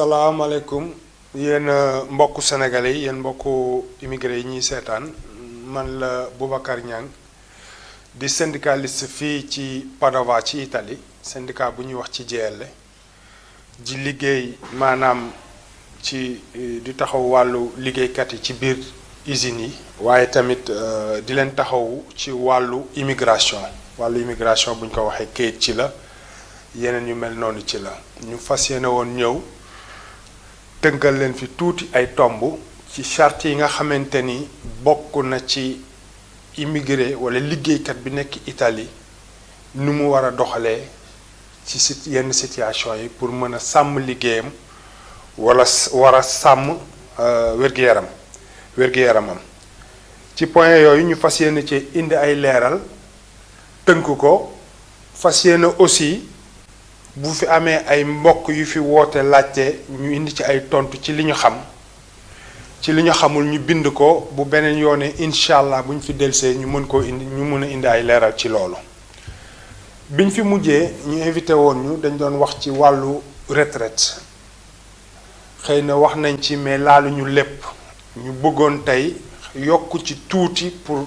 salaamaaleykum yéen mbokku sénégalais yi yéen mbokku immigré yi ñuy seetaan man la Boubacar Niang di syndicaliste fii ci Padova ci Italie syndicat bu ñuy wax ci JL di liggéey maanaam ci di taxaw wàllu liggéeykat yi ci biir usines yi waaye tamit di leen taxaw ci wàllu immigration bu ñu ko waxee kayit ci la yeneen yu mel noonu ci la ñu fas yéene woon ñëw tënkal leen fi tuuti ay tomb ci charte yi nga xamante ni bokk na ci immigré wala liggéeykat bi nekk Italie nu mu war a doxalee ci yenn situation yi pour mën a sàmm liggéeyam wala war a sàmm wér-gu-yaramam ci point yooyu ñu fas yéene ci indi ay leeral tënk ko fas yéene aussi bu fi amee ay mbokk yu fi woote laajte ñu indi ci ay tontu ci li ñu xam ci li ñu xamul ñu bind ko bu beneen yoone incha allah bu ñu fi delsee ñu mën koo indi ñu mën a indi ay leeral ci loolu. biñ fi mujjee ñu invité woon ñu dañ doon wax ci wàllu retraite xëy na wax nañ ci mais laaluñu lépp ñu bëggoon tey yokk ci tuuti pour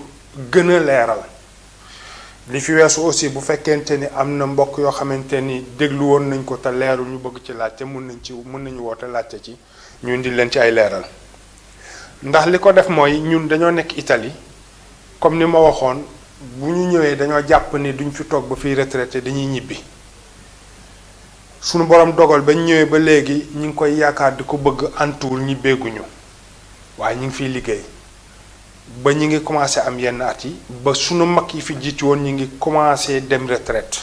gën a leeral. li fi weesu aussi bu fekkente ni am na mbokk yoo xamante ni déglu woon nañ ko te leerul ñu bëgg ci laajte mën nañu woote laajte ci ñu indi leen ci ay leeral ndax li ko def mooy ñun dañoo nekk Italie comme ni ma waxoon bu ñu ñëwee dañoo jàpp ni duñ fi toog ba fiy retraité dañuy ñibbi suñu borom dogal ba ñu ñëwee ba léegi ñu ngi koy yaakaar di ko bëgg antuwul ñibbeeguñu waaye ñu ngi fiy liggéey ba ñu ngi commencé am yenn at yi ba sunu mag yi fi jiitu woon ñu ngi commencé dem retraite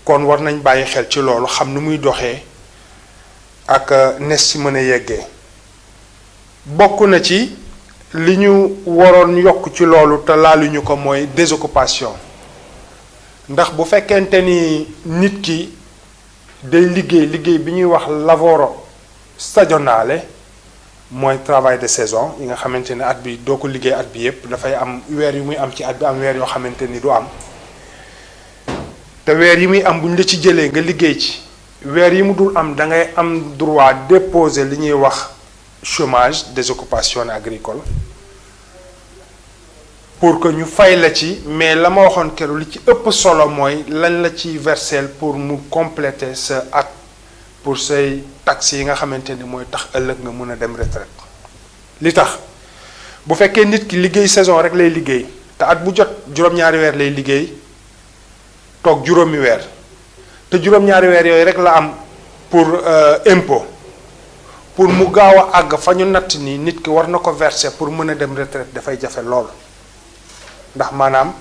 kon war nañ bàyyi xel ci loolu xam ni muy doxee ak nes ci mën a yeggee bokk na ci li ñu waroon yokk ci loolu te laaluñu ko mooy désoccupation ndax bu fekkente ni nit ki day liggéey bi ñuy wax lavoro stagionale mooy travail de saison yi nga xamante ne at bi doo ko liggéey at bi yépp dafay am weer yu muy am ci at bi am weer yoo xamante ni du am te weer yi muy am bu ñu la ci jëlee nga liggéey ci weer yi mu dul am da ngay am droit déposer li ñuy wax chômage désoccupation agricole pour que ñu fay la ci mais la ma waxoon keroog li ci ëpp solo mooy lañ la ci versel pour mu compléter sa at pour say taxes yi nga xamante ni mooy tax ëllëg nga mën a dem retraite li tax bu fekkee nit ki liggéey saison rek lay liggéey te at bu jot juróom-ñaari weer lay liggéey toog juróomi weer te juróom-ñaari weer yooyu rek la am pour impôt pour mu gaaw a àgg fa ñu natt ni nit ki war na ko verser pour mën a dem retraite dafay jafe lool ndax maanaam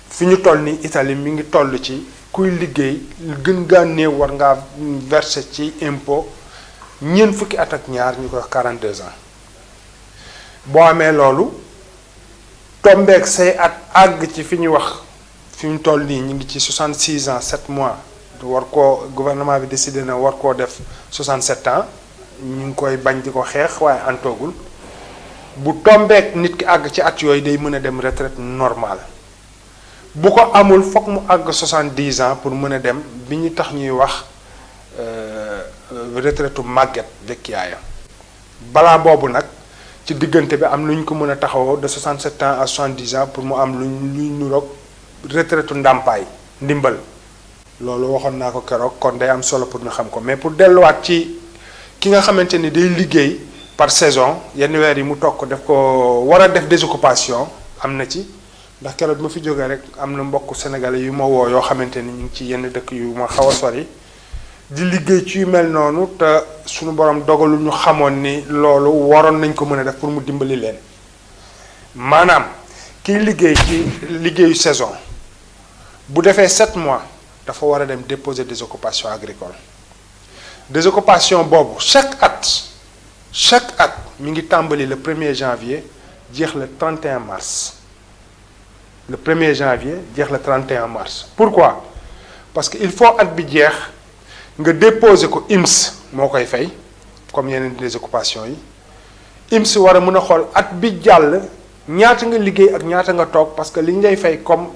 fi ñu toll ni Italie mi ngi toll ci kuy liggéey gën gaa néew war ngaa verser ci impôt ñeent fukki at ak ñaar ñu koy 42 ans boo amee loolu tombeek say at àgg ci fi ñu wax fi ñu toll nii ñu ngi ci 66 ans 7 mois war koo gouvernement bi décidé na war koo def 67 ans ñu ngi koy bañ di ko xeex waaye antoogul bu tombeek nit ki àgg ci at yooyu day mën a dem retraite normale bu ko amul fokk mu àgg 70 ans pour mën a dem bi ñu tax ñuy wax retraite màgget vecchiaia balaa boobu nag ci diggante bi am lu ñu ko mën a taxawoo de 67 ans à 70 ans pour mu am luy nuroog retraite ndàmpaay ndimbal loolu waxoon naa ko keroog kon day am solo pour ñu xam ko mais pour delluwaat ci ki nga xamante ni day liggéey par saison yenn weer yi mu toog ko def ko war a def désoccupation am na ci ndax keroog bi ma fi jógee rek am na mbokk sénégalais yu ma woo yoo xamante ni ñu ngi ci yenn dëkk yu ma xaw a sori di liggéey ci yu mel noonu te suñu borom dogalu ñu xamoon ni loolu waroon nañ ko mën a def pour mu dimbali leen maanaam kiy liggéey ci liggéeyu saison bu defee 7 mois dafa war a dem déposer désoccupation agricole désoccupation boobu chaque at mi ngi tàmbali le 1er janvier jeex le 31 mars le 1er janvier jeex le 31 mars pourquoi parce que il faut at bi jeex nga déposer ko IMS moo koy fay comme yeneen désoccupation yi IMS war a mën a xool at bi jàll ñaata nga liggéey ak ñaata nga toog parce que li ñu lay fay comme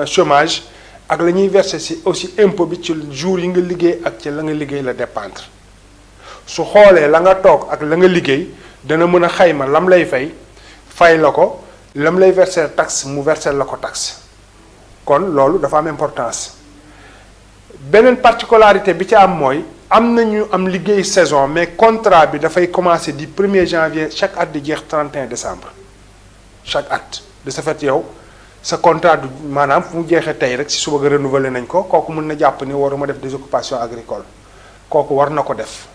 chômage ak la ñuy verser si aussi impôt bi ci jour yi nga liggéey ak ci la nga liggéey la dépendre su xoolee la nga toog ak la nga liggéey dana mën a xayma lam lay fay la ko lam lay verser taxe mu verser la ko taxe kon loolu dafa am importance beneen particularité bi ci am mooy am nañu am liggéey saison mais contrat bi dafay commencer du 1er janvier chaque at di jeex 31 décembre chaque at de ce fait yow sa contrat du maanaam fu mu jeexee tey rek si suba nga renouveler nañ ko kooku mën na jàpp ni waruma def désoccupation agricole kooku war na ko def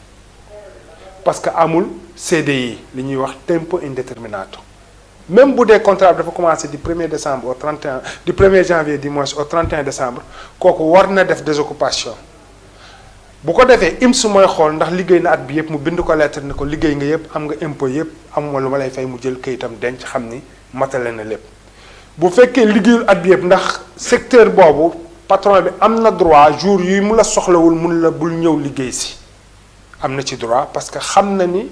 parce que amul CDI li ñuy wax tempo indéterminato même bu dee contrat bi dafa commencé du 1er décembre au 31 du 1er janvier du moins au 31 décembre kooku war na def désoccupation bu ko defee IMS mooy xool ndax liggéey na at bi yëpp mu bind ko lettre ni ko liggéey nga yëpp am nga impôt yëpp amuma lu ma lay fay mu jël kayitam denc xam ni matale na lépp bu fekkee liggéeyul at bi yëpp ndax secteur boobu patron bi am na droit jour yi mu la soxlawul mun la bul ñëw liggéey si am na ci droit parce que xam na ni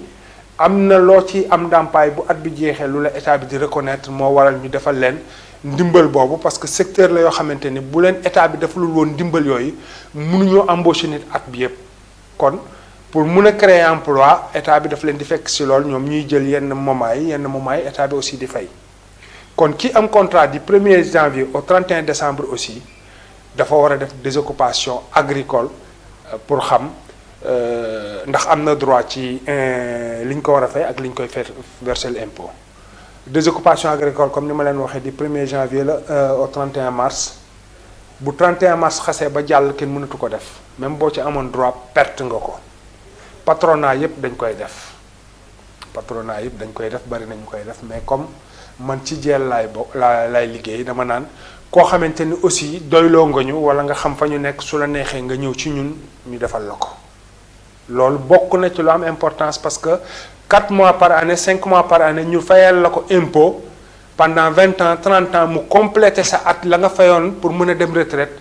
am na loo ci am ndàmpaay bu at bi jeexee lu la état bi di reconnaître moo waral ñu defal leen ndimbal boobu parce que secteur la yoo xamante ni bu leen état bi defalul woon ndimbal yooyu mënuñoo embaucher nit at bi yëpp kon pour mun a créer emploi état bi daf leen di fekk si loolu ñoom ñuy jël yenn moment yi état bi aussi di fay kon ki am contrat du 1er janvier au 31 décembre aussi dafa war a def désoccupation agricole pour xam ndax am na droit ci li ñu ko war a fay ak li ñu koy verser l'impôt désoccupation agricole comme ni ma leen waxee du 1er janvier la au 31 mars bu 31 mars xasee ba jàll kenn mënatu ko def même boo ci amoon droit perte nga ko patronat yëpp dañ koy def bari nañu koy def mais comme man ci jeel laay liggéey dama naan koo xamante ni aussi doyloo nga ñu wala nga xam fa ñu nekk su la neexee nga ñëw ci ñun ñu defal la ko loolu bokk na ci lu am importance parce que 4 mois par année 5 mois par année ñu fayal la ko impôt pendant 20 ans 30 ans mu compléter sa at la nga fayoon pour mën a dem retraite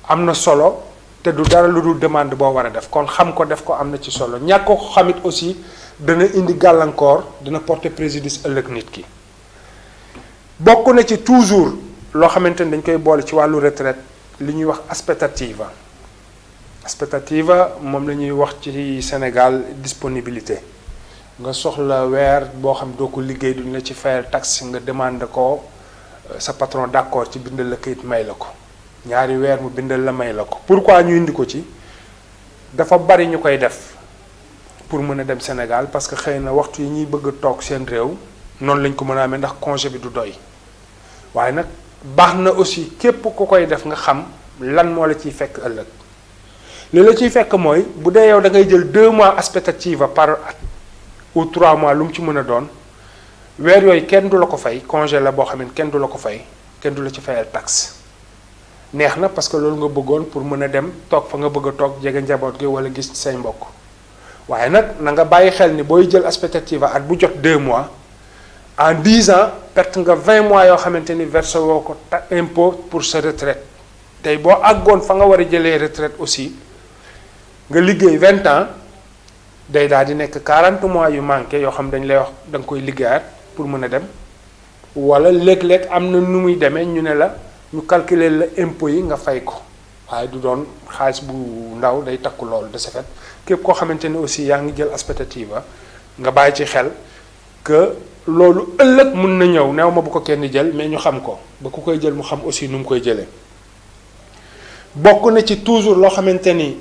am na solo te du dara lu dul demande boo war a def kon xam ko def ko am na ci solo ñàkk ko xamit aussi dana indi gàllankoor dina porter préjudice ëllëg nit ki bokk na ci toujours loo xamante ni dañ koy boole ci wàllu retraite li ñuy wax aspettativa moom la ñuy wax ci Sénégal disponibilité nga soxla weer boo xam doo ko liggéey duñ la ci fayal taxe nga demande ko sa patron d'accord ci bindal la kayit may la ko ñaari weer mu bindal la may la ko pourquoi ñu indi ko ci dafa bari ñu koy def pour mën a dem Sénégal parce que xëy na waxtu yi ñuy bëgg a toog seen réew noonu lañ ko mën a amee ndax congé bi du doy waaye nag baax na aussi képp ku koy def nga xam lan moo la ciy fekk ëllëg li la ciy fekk mooy bu dee yow da ngay jël 2 mois aspettativa par at ou 3 mois lu mu ci mën a doon weer yooyu kenn du la ko fay congé la boo xam ne kenn du la ko fay kenn du la ci fayal taxe neex na parce que loolu nga bëggoon pour mën a dem toog fa nga bëgg a toog jege njaboot gi wala gis say mbokk waaye nag na nga bàyyi xel ni booy jël aspettativa at bu jot 2 mois en 10 ans perte nga 20 mois yoo xamante ni versé woo ko impôt pour sa retraite tey boo àggoon fa nga war a jëlee retraite aussi nga liggéey 20 ans day daal di nekk 40 mois yu manqué yoo xam dañ lay wax da nga koy liggéeyaat pour mën a dem wala léeg-léeg am na nu muy demee ñu ne la ñu calculer la impôt yi nga fay ko waaye du doon xaalis bu ndaw day takku loolu de ce fait képp koo xamante ni aussi yaa ngi jël aspettativa nga bàyyi ci xel que loolu ëllëg mun na ñëw neew ma bu ko kenn jël mais ñu xam ko ba ku koy jël mu xam aussi nu mu koy jëlee bokk na ci toujours loo xamante ni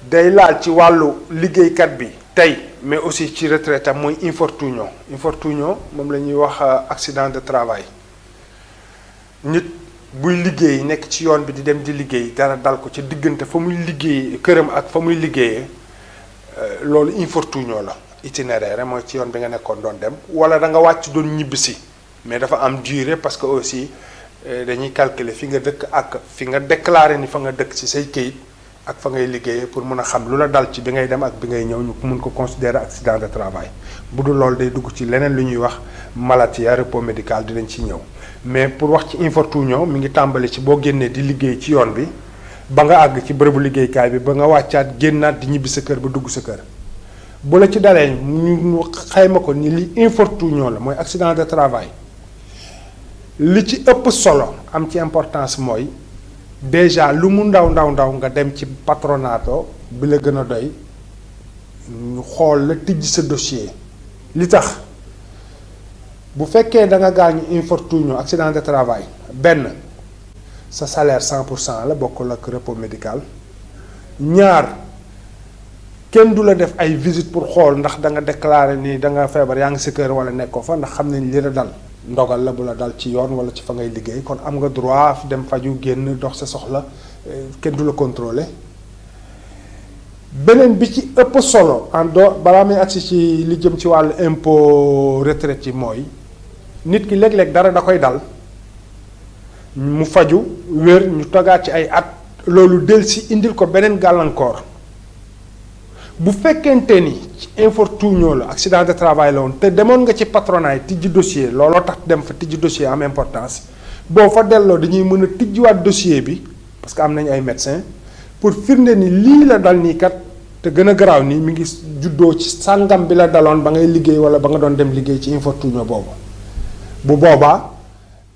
day laal ci wàllu liggéeykat bi tey mais aussi ci retraite am mooy infortunio moom la ñuy wax accident de travail nit buy liggéey nekk ci yoon bi di dem di liggéey dara dal ko ci diggante fa muy liggéey këram ak fa muy liggéeyee loolu infortunio la itinéraire mooy ci yoon bi nga nekkoon doon dem wala da nga wàcc doon ñibbisi mais dafa am durée parce que aussi dañuy calculer fi nga dëkk ak fi nga déclarer ni fa nga dëkk ci say këyit ak fa ngay liggéeyee pour mun a xam lu la dal ci bi ngay dem ak bi ngay ñëw ñu mun ko considérer accident de travail bu dul loolu day dugg ci leneen lu ñuy wax maladie repos médical dinañ ci ñëw mais pour wax ci infortunio mi ngi tàmbali ci boo génnee di liggéey ci yoon bi ba nga àgg ci bërëbu liggéeykaay bi ba nga wàccaat génnaat di ñibbi sa kër ba dugg sa kër bu la ci dalee ñu xayma ko ni li infortunio la mooy accident de travail li ci ëpp solo am ci importance mooy déjà lu mu ndaw nga dem ci patronato bi la gën a doy ñu xool la tijji sa dossier li tax bu fekkee da nga gaañu infortunio accident de travail benn sa salaire 100% la bokkul ak repos médical ñaar kenn du la def ay visite pour xool ndax da nga déclarer ni da nga feebar yaa ngi sa kër wala nekkoo fa ndax xam nañ li la dal ndogal la bu la dal ci yoon wala ci fa ngay liggéey kon am nga droit dem faju génn dox sa soxla kenn du la contrôler beneen bi ci ëpp solo en dehors balaa may agsi ci li jëm ci wàllu impôt retraite yi mooy nit ki léeg-léeg dara da koy dal mu faju wér ñu togaat ci ay at loolu del si indil ko beneen gàllankoor bu fekkente ni ci infortunio la accident de travail la woon te demoon nga ci patronat yi tijji dossier looloo tax dem fa tijji dossier am importance boo fa delloo dañuy mën a tijjiwaat dossier bi parce que am nañ ay médecins pour firnde ni lii la dal nii kat te gën a garaaw nii mi ngi juddoo ci sàngam bi la daloon ba ngay liggéey wala ba nga doon dem liggéey ci infortunio boobu bu boobaa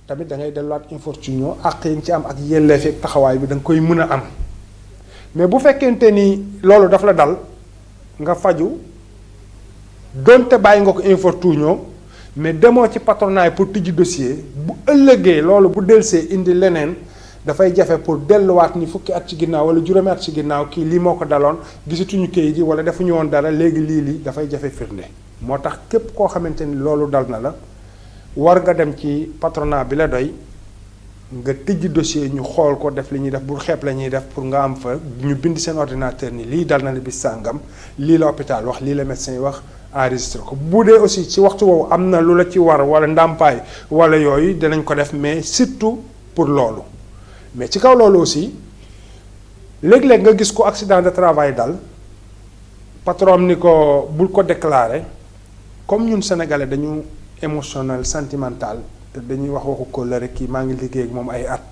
tamit da ngay delluwaat infortunio àq yi nga ci am ak yelleef ak taxawaay bi da nga koy mën a am mais bu fekkente ni loolu daf la dal nga faju donte bàyyi nga ko infortunio mais demoo ci patronat pour tijji dossier bu ëllëgee loolu bu delsee indi leneen dafay jafe pour delluwaat ni fukki at ci ginnaaw wala juróomi at ci ginnaaw kii lii moo ko daloon gisatuñu kayit yi wala defuñu woon dara léegi lii dafay jafe firnde moo tax képp koo xamante ni loolu dal na la war nga dem ci patronat bi la doy nga tijji dossier ñu xool ko def li ñuy def bu xeeb la ñuy def pour nga am fa ñu bind seen ordinateur ni lii dal na la bis sàngam lii la hôpital wax lii la médecin yi wax enregistré ko bu dee aussi ci waxtu woowu am na lu la ci war wala ndàmpaay wala yooyu dinañ ko def mais surtout pour loolu mais ci kaw loolu aussi léeg-léeg nga gis ko accident de travail dal patron ni ko bul ko déclarer comme ñun sénégalais dañu émotionnel sentimental te dañuy wax waxu ko la rek kii maa ngi liggéey ak moom ay at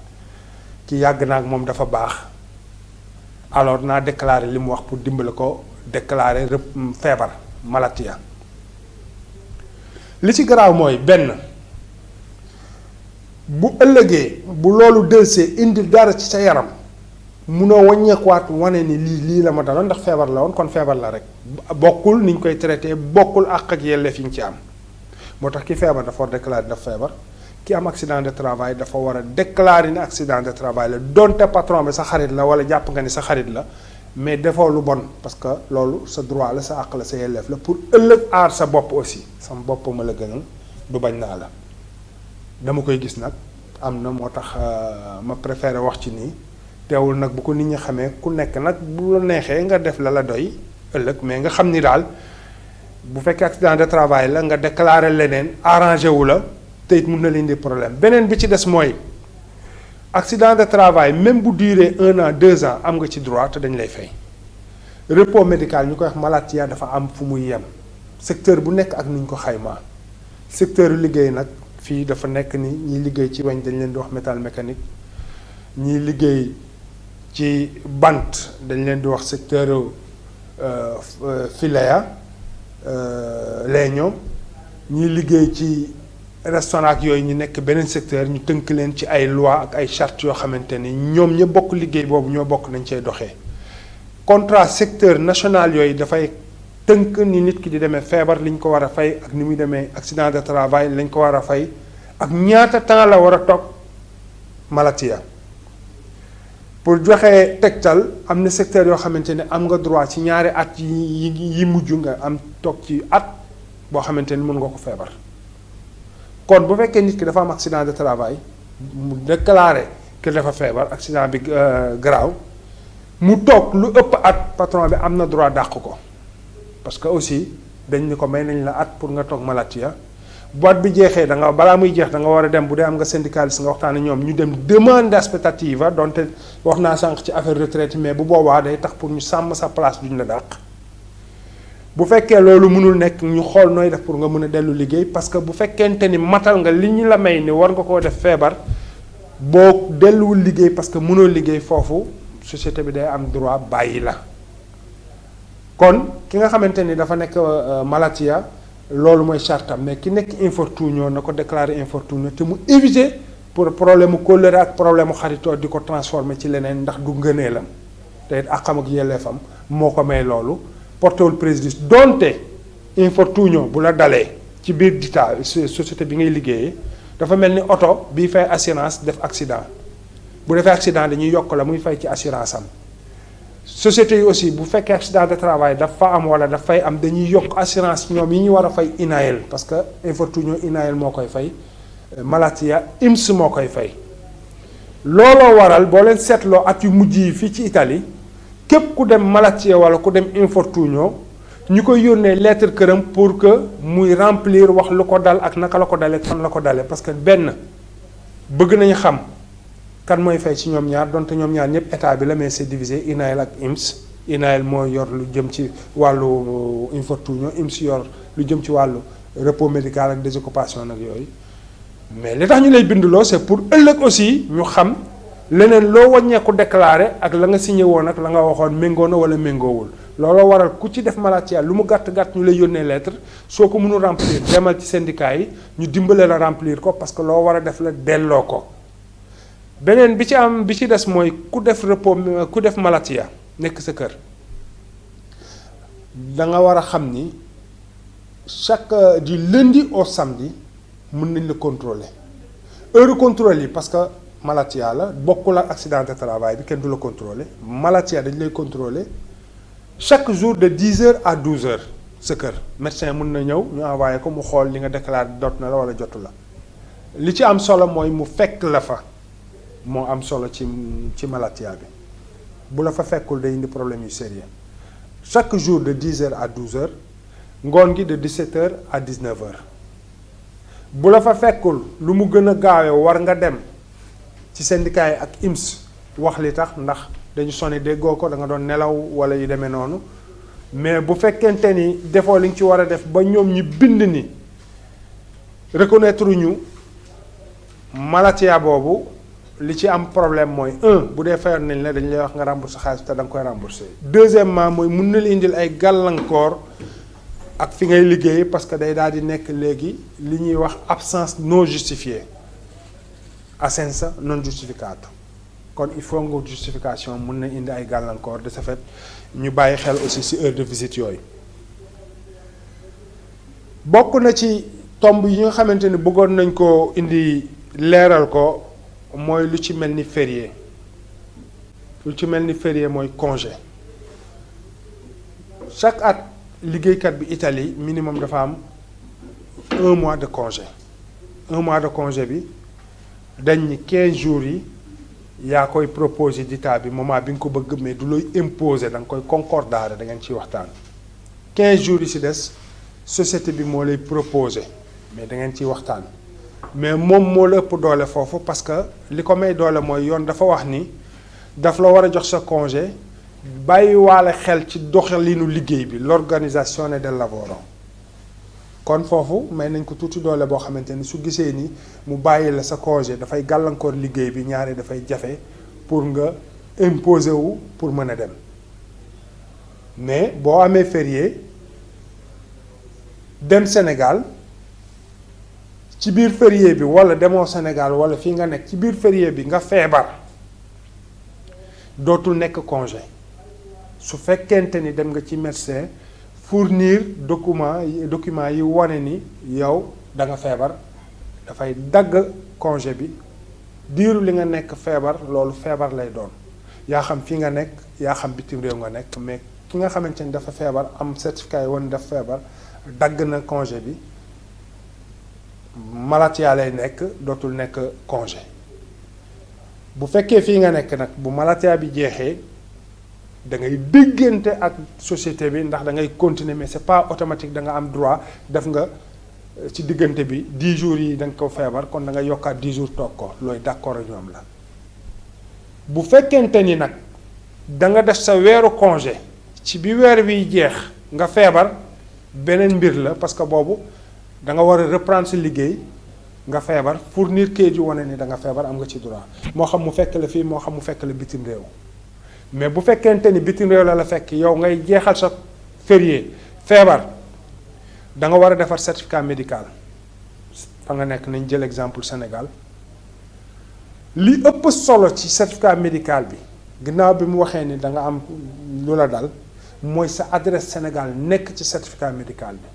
ki yàgg na ak moom dafa baax alors naa déclarer li mu wax pour dimbale ko déclarer feebar malatia li ci garaaw mooy benn bu ëllëgee bu loolu delsee indi dara ci sa yaram munoo wàññeekuwaat wane ni lii la ma daloon ndax feebar la woon kon feebar la rek bokkul ni ñu koy traité bokkul àq ak yelleef yi ñu ci am moo tax ki feebar dafa war déclarer dafa feebar ki am accident de travail dafa war a déclarer ni accident de travail la donte patron bi sa xarit la wala jàpp nga ni sa xarit la mais defoo lu bon parce que loolu sa droit la sa àq la sa yelleef la pour ëllëg aar sa bopp aussi sama bopp ma la gënal du bañ naa la dama koy gis nag am na moo tax ma préféré wax ci nii teewul nag bu ko nit ñi xamee ku nekk nag bu la neexee nga def la doy ëllëg mais nga xam ni daal bu fekkee accident de travail la nga déclarer leneen arrangé wu la te it mun na leen di problème beneen bi ci des mooy accident de travail même bu duré 1 an 2 ans am nga ci droit te dañ lay fay repos médical ñu koy wax malatia dafa am fu muy yem secteur bu nekk ak ni ñu ko xaymaa secteur yu liggéey nag fii dafa nekk ni ñiy liggéey ci weñ dañ leen di wax métal mécanique ñiy liggéey ci bant dañ leen di wax secteur filea legno ñiy liggéey ci restaurant ak yooyu ñu nekk beneen secteur ñu tënk leen ci ay loi ak ay charte yoo xamante ni ñoom ña bokk liggéey boobu ñoo bokk nañ cay doxee contrat secteur national yooyu dafay tënk ni nit ki di demee feebar li ñu ko war a fay ak ni muy demee accident de travail lañ ko war a fay ak ñaata temps la war a toog malatia pour joxe tegtal am na secteur yoo xamante ne am nga droit ci ñaari at yi mujj nga am toog ci at boo xamante ni mën nga ko feebar kon bu fekkee nit ki dafa am accident de travail mu déclaré que dafa feebar accident bi garaaw mu toog lu ëpp at patron bi am na droit dàq ko parce que aussi dañ ni ko may nañ la at pour nga toog malatia bu at bi jeexee da nga balaa muy jeex da nga war a dem bu dee am nga syndicaliste nga waxtaan ak ñoom ñu dem demande aspettativa donte wax naa sànq ci affaire retraite mais bu boobaa day tax pour ñu sàmm sa place duñ la dàq bu fekkee loolu mënul nekk ñu xool nooy def pour nga mën a dellu liggéey parce que bu fekkente ni matal nga li ñu la may ni war nga koo def feebar boo delluwul liggéey parce que mënoo liggéey foofu société bi day am droit bàyyi la kon ki nga xamante ni dafa nekk malatia loolu mooy chartam mais ki nekk infortunio na ko déclarer infortunio te mu éviter pour problème mu kóllëre ak problème mu xaritoo di ko transformer ci leneen ndax du ngëneelam te it àqam ak yelleefam moo ko may loolu portewul préjudice donte infortunio bu la dalee ci biir dita société bi ngay liggéeyee dafa mel ni oto bii fay assurance def accident bu defee accident dañuy yokk la muy fay ci assurance am société yi aussi bu fekkee accident de travail dafa am wala daf fay am dañuy yokk assurance ñoom yi ñu war a fay INAEL parce que infortunio INAEL moo koy fay Malattia INPS moo koy fay looloo waral boo leen seetloo at yu mujj yi fii ci Italie képp ku dem Malattia wala ku dem infortunio ñu koy yónnee lettre këram pour que muy remplir wax lu ko dal ak naka la ko dalee fan la ko dalee parce que benn bëgg nañu xam kan mooy fay ci ñoom ñaar donte ñoom ñaar ñëpp état bi la mais c'est divisé INAEL ak INPS INAEL mooy yor lu jëm ci wàllu infortunio INPS yor lu jëm ci wàllu repos médical ak désoccupation nag yooyu mais li tax ñu lay bindloo c'est pour ëllëg aussi ñu xam leneen loo wàññeeku déclaré ak la nga signé woon ak la nga waxoon méngoo na wala méngoowul looloo waral ku ci def Malattia lu mu gàtt-gàtt ñu lay yónnee lettre soo ko mënul remplir demal ci syndicat yi ñu dimbale la remplir ko parce que loo war a def la delloo ko beneen bi ci des mooy ku def repos ku def Malattia nekk sa kër da nga war a xam ni chaque du lundi au samedi mën nañ la contrôler heure contrôle yi parce que Malattia la bokkul ak accident de travail bi kenn du la contrôler Malattia dañ lay contrôler chaque jour de 10h à 12h sa kër médecin mën na ñëw ñu envoyé ko mu xool li nga déclaré jot na la wala jotu la li ci am solo mooy mu fekk la fa moo am solo ci Malattia bi bu la fa fekkul day indi problème yu sérieux chaque jour de 10h à 12h ngoon gi de 17h à 19h bu la fa fekkul lu mu gën a gaawee war nga dem ci syndicat yi ak INPS wax li tax ndax dañu sonné déggoo ko da nga doon nelaw wala yu demee noonu mais bu fekkente ni defoo li nga ci war a def ba ñoom ñi bind ni reconnaître ñu Malattia boobu li ci am problème mooy bu dee fayoon nañ la dañ lay wax nga rembourser xaalis te da nga koy rembourser deuxièmement mooy mun na la indil ay gàllankoor ak fi ngay liggéey parce que day daal di nekk léegi li ñuy wax absence non justifiée assenza non justificata kon il faut nga justification mun na indi ay gàllankoor de ce fait ñu bàyyi xel aussi ci heure de visite yooyu bokk na ci tomb yi nga xamante ni bëggoon nañ ko indi leeral ko mooy lu ci mel ni férié mooy congé chaque at liggéeykat bi Italie minimum dafa am 1 mois de congé 1 mois de congé bi dañ ni 15 jours yi yaa koy proposer d'état bi moment bi nga ko bëgg mais du lay imposer da nga koy concordare da ngeen ciy waxtaan 15 jours yi ci des société bi moo lay proposer mais da ngeen ciy waxtaan mais moom moo la ëpp doole foofu parce que li ko may doole mooy yoon dafa wax ni daf la war a jox sa congé bàyyi waale xel ci doxalinu liggéey bi l'organisazione del lavoro kon foofu may nañ ko tuuti doole boo xamante ni su gisee ni mu bàyyi la sa congé dafay gàllankoor liggéey bi ñaari dafay jafe pour nga imposer wu pour mën a dem mais boo amee férié dem Sénégal ci biir férié bi wala demoo Sénégal wala fii nga nekk ci biir férié bi nga feebar dootul nekk congé su fekkente ni dem nga ci médecin fournir document yi wane ni yow da nga feebar dafay dagg congé bi diiru li nga nekk feebar loolu feebar lay doon yaa xam fii nga nekk yaa xam bitim réew nga nekk mais ki nga xamante ni dafa feebar am certificat yi wane daf feebar dagg na congé bi Malattia lay nekk dootul nekk congé bu fekkee fii nga nekk nag bu Malattia bi jeexee da ngay déggante ak société bi ndax da ngay continuer mais c'est pas automatique da nga am droit def nga ci diggante bi 10 jours yi da nga ko feebar kon da nga yokkaat 10 jours toog ko looy d'accord ak ñoom la bu fekkente ni nag da nga def sa weeru congé ci bi weer wi jeex nga feebar beneen mbir la parce que boobu da nga war a reprendre sa liggéey nga feebar fournir kayit yu wane ni da nga feebar am nga ci droit moo xam mu fekk la fii moo xam mu fekk la bitim réew mais bu fekkente ni bitim réew la fekk yow ngay jeexal sa férié feebar da nga war a defar certificat médical fa nga nekk nañ jël exemple Sénégal li ëpp solo ci certificat médical bi ginnaaw bi mu waxee ni da nga am lu la dal mooy sa adresse Sénégal nekk ci certificat médical bi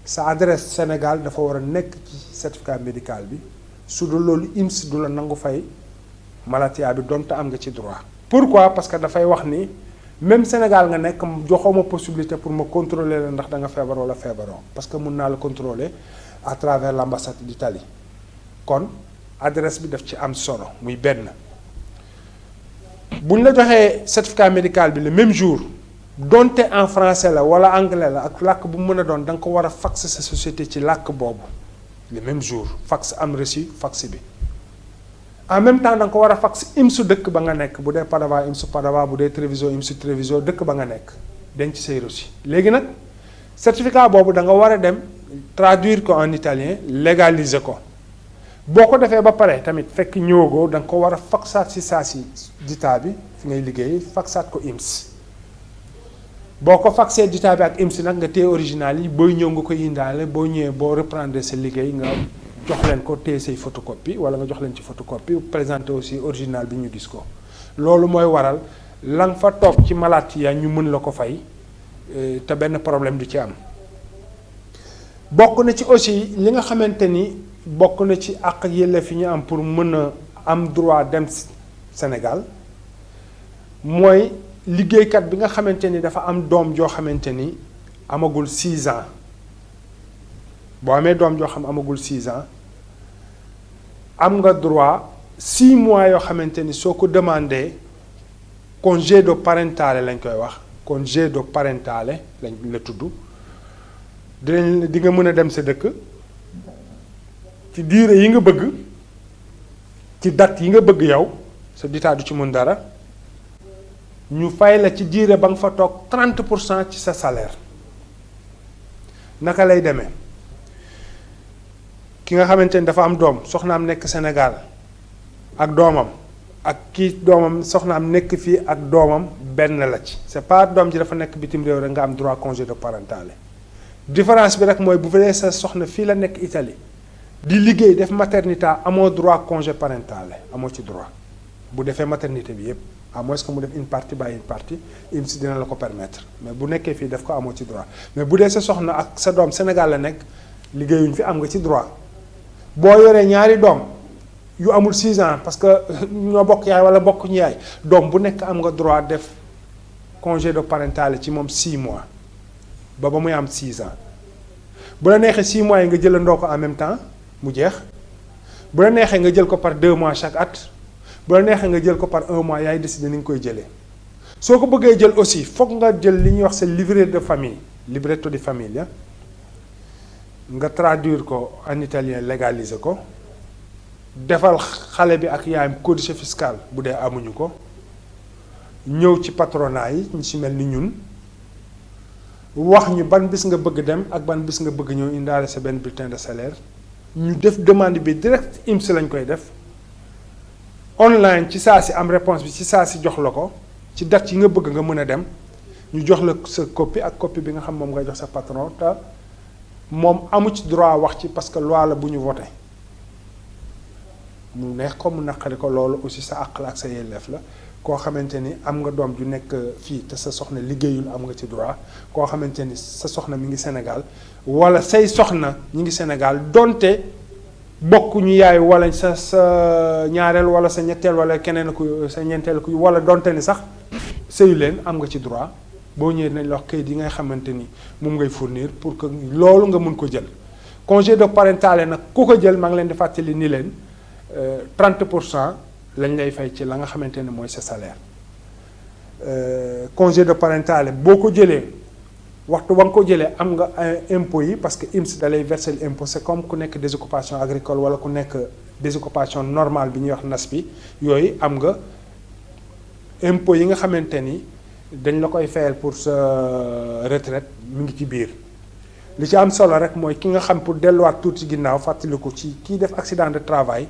sa adresse Sénégal dafa war a nekk ci certificat médical bi su dul loolu IMS du la nangu fay malatia bi donte am nga ci droit. pourquoi parce que dafay wax ni même Sénégal nga nekk joxoo ma possibilité pour ma contrôler la ndax da nga feebar wala feebaroo parce que mun naa la contrôler à travers l'ambassade d'Italie kon adresse bi daf ci am solo muy benn buñ la joxee certificat médical bi le même jour donte en français la wala anglais la ak làkk bu mu mën a doon da nga ko war a fax sa société ci làkk boobu le même jour fax am reçu fax bi en même temps da nga ko war a fax IMSU dëkk ba nga nekk bu dee Padova IMSU Padova bu dee Treviso IMSU Treviso dëkk ba nga nekk denc say reçu léegi nag certificat boobu da nga war a dem traduire ko en italien légaliser ko boo ko defee ba pare tamit fekk ñëwagoo da nga ko war a faxaat si saa si ditaa bi fi ngay liggéey faxaat ko IMS boo ko faxee ditaa bi ak IMS nag nga téye original yi booy ñëw nga koy indaale boo ñëwee boo reprendre sa liggéey nga jox leen ko téye say photocopie wala nga jox leen ci photocopie présenter aussi original bi ñu gis ko loolu mooy waral la nga fa toog ci malatia ñu mën la ko fay te benn problème du ci am bokk na ci aussi li nga xamante ni bokk na ci àq yelleef yi ñu am pour mën a am droit dem Sénégal mooy liggéeykat bi nga xamante ni dafa am doom joo xamante ni amagul 6 ans boo amee doom joo xam amagul 6 ans am nga droit 6 mois yoo xamante ni soo ko demandé congé de parentale lañ koy wax congé de parentale lañ la tudd dinañ di nga mën a dem sa dëkk ci durée yi nga bëgg ci date yi nga bëgg yow sa ditaa du ci mën dara ñu fay la ci durée ba nga fa toog 30% ci sa salaire naka lay demee ki nga xamante ni dafa am doom soxnaam nekk Sénégal ak doomam ak kii doomam soxnaam nekk fii ak doomam benn la ci c'est pas doom ji dafa nekk bitim réew rek nga am droit congé de parentale différence bi rek mooy bu fekkee sa soxna fii la nekk Italie di liggéey def maternité amoo droit congé parental amoo ci droit bu defee maternité bi yépp à moins que mu def une partie by une partie IMSS dina la ko permettre mais bu nekkee fii def ko amoo ci droit mais bu dee sa soxna ak sa doom Sénégal la nekk liggéeyuñ fi am nga ci droit boo yoree ñaari doom yu amul 6 ans parce que ñoo bokk yaay wala bokkuñu yaay doom bu nekk am nga droit def congé de parental ci moom 6 mois ba muy am 6 ans bu la neexee 6 mois yi nga jëlandoo ko en même temps mu jeex bu la neexee nga jël ko par 2 mois chaque at bu la neexee nga jël ko par 1 mois yaay décider ni nga koy jëlee soo ko bëggee jël aussi foog nga jël li ñuy wax sa livret de famille libretto di famiglia nga traduire ko en italien légaliser ko defal xale bi ak yaayam codice fiscal bu dee amuñu ko ñëw ci patronat yi ñu ci mel ni ñun wax ñu ban bis nga bëgg dem ak ban bis nga bëgg ñëw indaale sa benn bulletin de salaire ñu def demande bi direct IMSS lañ koy def online ci saa si am réponse bi ci saa si jox la ko ci date yi nga bëgg nga mën a dem ñu jox la sa copie ak copie bi nga xam moom ngay jox sa patron te moom amu ci droit wax ci parce que loi la bu ñu voté mu neex ko mu naqari ko loolu aussi sa àq la ak sa yelleef la koo xamante ni am nga doom ju nekk fii te sa soxna liggéeyul am nga ci droit koo xamante ni sa soxna mi ngi Sénégal wala say soxna ñi ngi Sénégal donte bokkuñu yaay wala sa ñaareel wala sa ñetteel wala keneen ku sa ñeenteel ku wala donte ni sax sëyu leen am nga ci droit boo ñëwee nañ la wax kayit yi ngay xamante ni moom ngay fournir pour que loolu nga mun ko jël congé de parentale nag ku ko jël maa ngi leen di fàttali ni leen 30% lañ lay fay ci la nga xamante ne mooy sa salaire congé de parentale boo ko jëlee waxtu ba nga ko jëlee am nga impôt yi parce que IMSS da lay verser impôt c'est comme ku nekk désoccupation agricole wala ku nekk désoccupation normale bi ñuy wax NASPI yooyu am nga impôt yi nga xamante ni dañ la koy fayal pour sa retraite mi ngi ci biir li ci am solo rek mooy ki nga xam pour delluwaat tuuti ginnaaw fàttaliku ci kii def accident de travail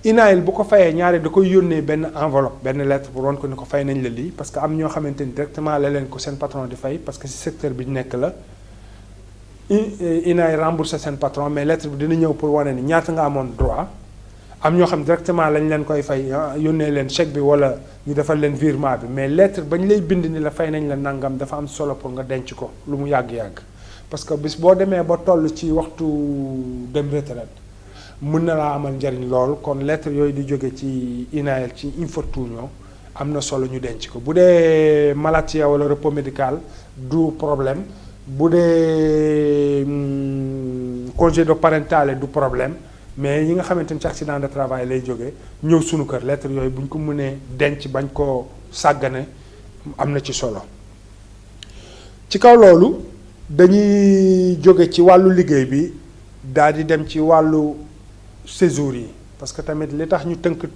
INAIL bu ko fayee ñaari da koy yónnee benn enveloppe benn lettre pour won ko ni ko fay nañ la lii parce que am ñoo xamante ni directement la leen ko seen patron di fay parce que ci secteur bi ñu nekk la INAIL remboursé seen patron mais lettre bi dina ñëw pour wane ni ñaata nga amoon droit am ñoo xam directement lañ leen koy fay yónnee leen chèque bi wala ñu defal leen virement bi mais lettre bañ lay bind ni la fay nañ la nangam dafa am solo pour nga denc ko lu mu yàgg-yàgg parce que bis boo demee ba toll ci waxtu dem retraite mën na laa amal njariñ lool kon lettre yooyu di jóge ci INAEL ci infortunio am na solo ñu denc ko bu dee malattia wala repos médical du problème bu dee congé de parentale du problème mais yi nga xamante ni ci accident de travail lay jógee ñëw sunu kër lettre yooyu bu ñu ko mënee denc bañ koo sàggane am na ci solo ci kaw loolu dañuy jóge ci wàllu liggéey bi daal di dem ci wàllu séjour yi parce que tamit li tax ñu tënk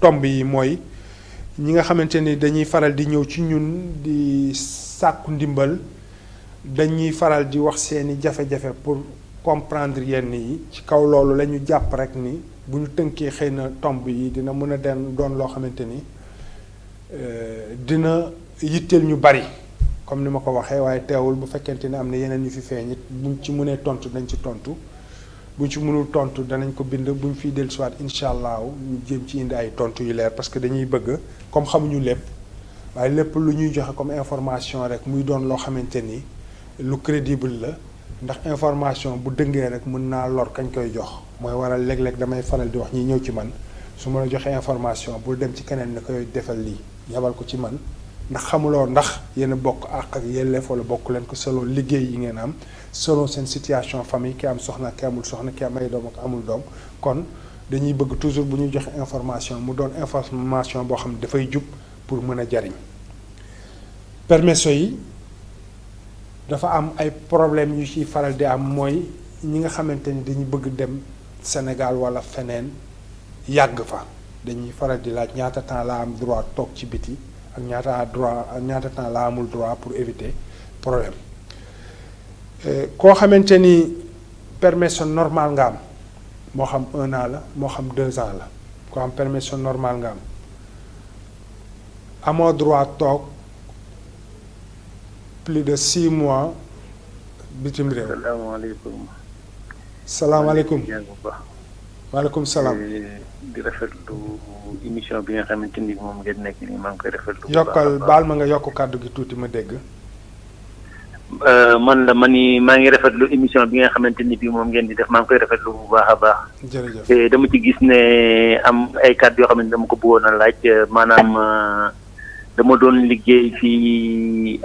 tomb yi mooy ñi nga xamante ni dañuy faral di ñëw ci ñun di sàkku ndimbal dañuy faral di wax seeni jafe-jafe pour comprendre yenn yi ci kaw loolu la ñu jàpp rek ni bu ñu tënkee xëy na tomb yi dina mën a doon loo xamante ni dina yitteel ñu bari comme ni ma ko waxee waaye teewul bu fekkente ni am na yeneen yu fi feeñit buñ ci mënee tontu dañ ci tontu buñ ci mënul tontu danañ ko bind buñ fiy dellusiwaat incha allah ñu jéem ci indi ay tontu yu leer parce que dañuy bëgg comme xamuñu lépp waaye lépp lu ñuy joxe comme information rek muy doon loo xamante ni lu crédible la ndax information bu dëngee rek mën naa lor kañ koy jox mooy waral léeg-léeg damay faral di wax ñi ñëw ci man su ma la joxee information bul dem ci keneen ne koy defal lii yabal ko ci man ndax xamuloo ndax yéen bokk àq ak yelleef wala bokk leen ko selon liggéey yi ngeen am selon seen situation famille ki am soxna ki amul soxna ki am ay doom ak amul doom kon dañuy bëgg toujours bu ñuy joxe information mu doon information boo xam ne dafay jub pour mën a jariñ permesso yi dafa am ay problème yu ciy faral di am mooy ñi nga xamante ni dañuy bëgg dem Sénégal wala feneen yàgg fa dañuy faral di laaj ñaata temps laa am droit toog ci biti ak ñaata temps laa amul droit pour éviter problème koo xamante ni permission normale nga am moo xam 1 an la moo xam 2 ans la koo xam permission normale nga am amoo droit toog plus de 6 mois bitim réew. salaamaaleykum. maaleykum salaam. di rafetlu émission bi nga xamante ni moom ngeen nekk nii maa ngi koy rafetlu. yokkal baal ma nga yokk kàddu gi tuuti ma dégg. man ni maa ngi rafetlu émission bi nga xamante ni bii moom ngeen di def maa ngi koy rafetlu bu baax a baax. jërëjëf te dama ci gis ne am ay kàddu yoo xam ne dama ko bëggoon a laaj maanaam dama doon liggéey fii